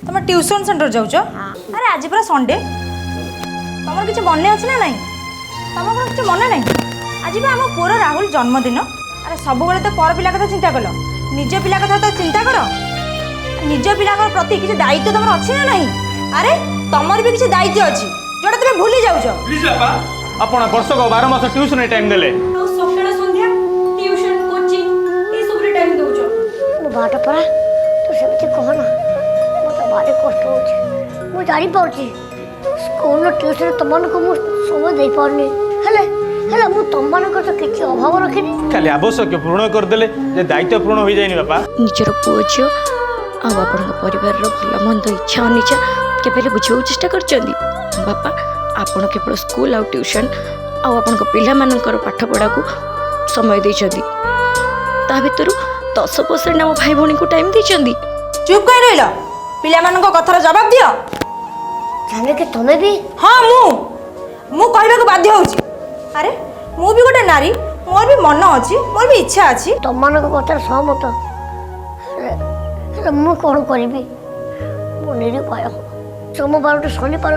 तुम tuition centre जाऊच अरे आज पूरा संडे तुम किसी मन अच्छे ना नहीं तुम कौन किसी मन नहीं आज भी आम पुअर राहुल जन्मदिन अरे सब तो पर पिला कथा चिंता कल निज पिला कथा तो चिंता कर निज पिला प्रति किसी दायित्व तुम अच्छी ना नहीं अरे तुमर भी किसी दायित्व अच्छी जोटा तुम भूली जाऊच प्लीज बापा आपण वर्षक 12 मास ट्यूशन टाइम देले सकाळ संध्या ट्यूशन कोचिंग ए सब रे टाइम दउछ मो बाटा परा तो सेमती कहना मत भारी कष्ट होची मु जानि पड़ची स्कूल ट्यूशन तुमन को मु समय दे पारनी हेले हेले मु तुमन को तो किछि अभाव रखिनी खाली आवश्यक पूर्ण कर देले जे दायित्व पूर्ण होई जायनी बापा निजर पुओ झियो आ आपण परिवार रो भल मंद इच्छा अनिच्छा केबेले बुझाऊ चेष्टा करचंदी बापा आपण केवल स्कूल आउ ट्यूशन आउ आपण पिला मानकर पाठ पढ़ा को समय देइछंदी ता भितर 10% हम भाई भौणी को टाइम देइछंदी चुप कर रहिलो पिला मानको कथार जवाब दियो जाने के तुमे भी हाँ मु कहबा को बाध्य होउची अरे मु भी गोटे नारी मोर भी मन अछि मोर भी इच्छा अछि तुमन को कथार सहमत हेले मु कोन करबी मो निरुपाय सोमवार तो शनिवार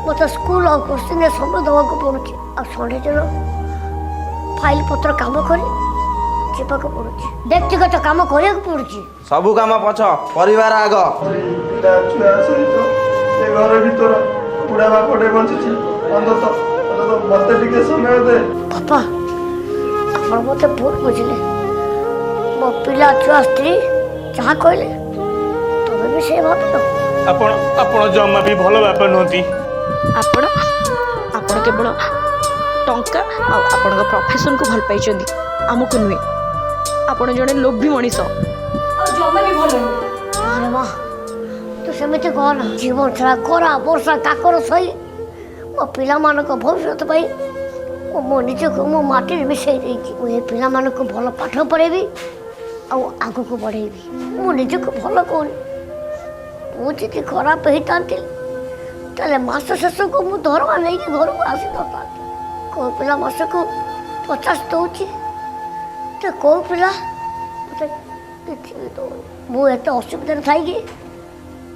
मत स्कूल और कोचिंग समय दवा को पड़ुची आ संडे दिन फाइल पत्र काम करी जीवा को पड़ुची व्यक्तिगत काम करिया को पड़ुची सबु काम पछ परिवार आग पिता छुआ सहित ए घर भीतर बुढ़ा बापटे बंची अंत मत टिके समय दे पापा आपण मते भूल बुझले मो पिला छुआ स्त्री जहाँ कहले तबे भी से भाबिलो आपण जम्मा भी भल बापा नहती आपण आपण केवल टंका आ आपण प्रोफेशन को भल पाइछंदी हमको नुहे आपण जने लोभी मनीष जम्मा भी भल अरे माँ तू सेमती कहना जीवन छड़ा खरा वर्षा काकर सही मो पिला मानक भविष्य पाई मो निजक मो माटी मिसई देकी मो ए पिला मानक भल पाठ पढ़ेबी आ आगु को बढ़ेबी मो निजक भल कोन मु जति खराब हेतांती ताले मास शेष को मु धरमा नहीं कि घर को आसी नता को पिला मास को 50 दउची तो को पिला तो मु एत असुविधा थाई कि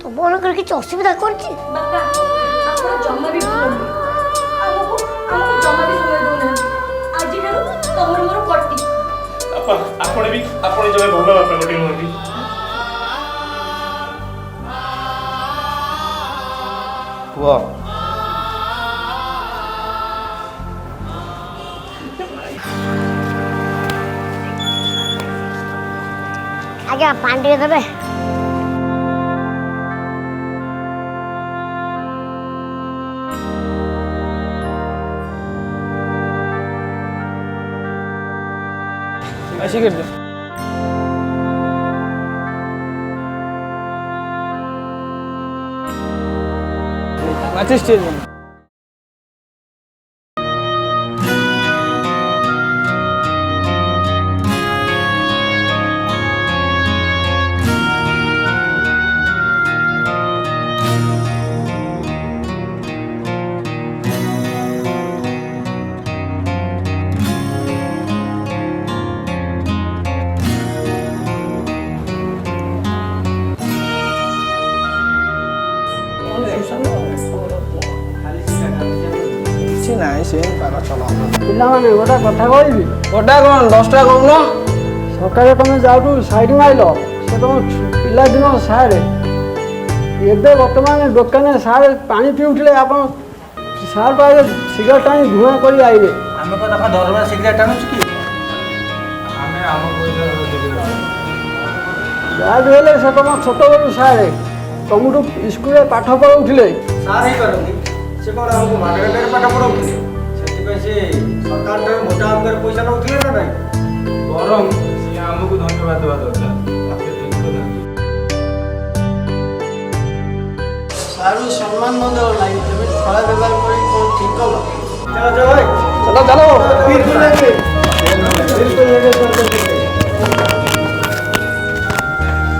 तो मन कर कि असुविधा करची बापा आपण जम्मा भी भल हमको जम्मा भी समय दउना आज ठारू तमर मोर कट्टी बापा आपण जमे भल बापा गोटे नहती पुआ आगे पांडे देबे ऐसे कर दे अच्छे स्टेज में पिलाने गोटा कथा कहबी गोटा कौन 10टा कहून सकाळे तुम जाऊ साइड माइल से तुम पिला दिन सारे एबे वर्तमान दुकान सारे पानी पिउठले आपण सार पाए सिगरेट टाणी धुआं करी आइले आमे को दफा दरबार सिगरेट टाणुछ की आमे आम ଯାହା ହେଲେ ସେ ତୁମ ଛୋଟବେଳୁ ସାରେ ତୁମଠୁ ସ୍କୁଲରେ ପାଠ ପଢ଼ାଉଥିଲେ ସାର୍ ହିଁ କରନ୍ତି ସେ କ'ଣ ଆମକୁ ମାଗଣାରେ ପାଠ ପଢ଼ାଉଥିଲେ ସେଥିପାଇଁ ସେ ସରକାର ଠାରୁ ମୋଟା ଅଙ୍କରେ ପଇସା ନେଉଥିଲେ ନା ନାହିଁ ବରଂ ସିଏ ଆମକୁ ଧନ୍ୟବାଦ ଦେବା ଦରକାର ସାରୁ ସମ୍ମାନ ନ ଦେବ ନାହିଁ ତେବେ ଖରାପ ବ୍ୟବହାର କରି କ'ଣ ଠିକ୍ କଲ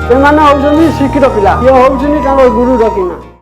ସେମାନେ ହେଉଛନ୍ତି ଶିକ୍ଷିତ ପିଲା ଇଏ ହେଉଛନ୍ତି ତାଙ୍କ ଗୁରୁ ରକିନା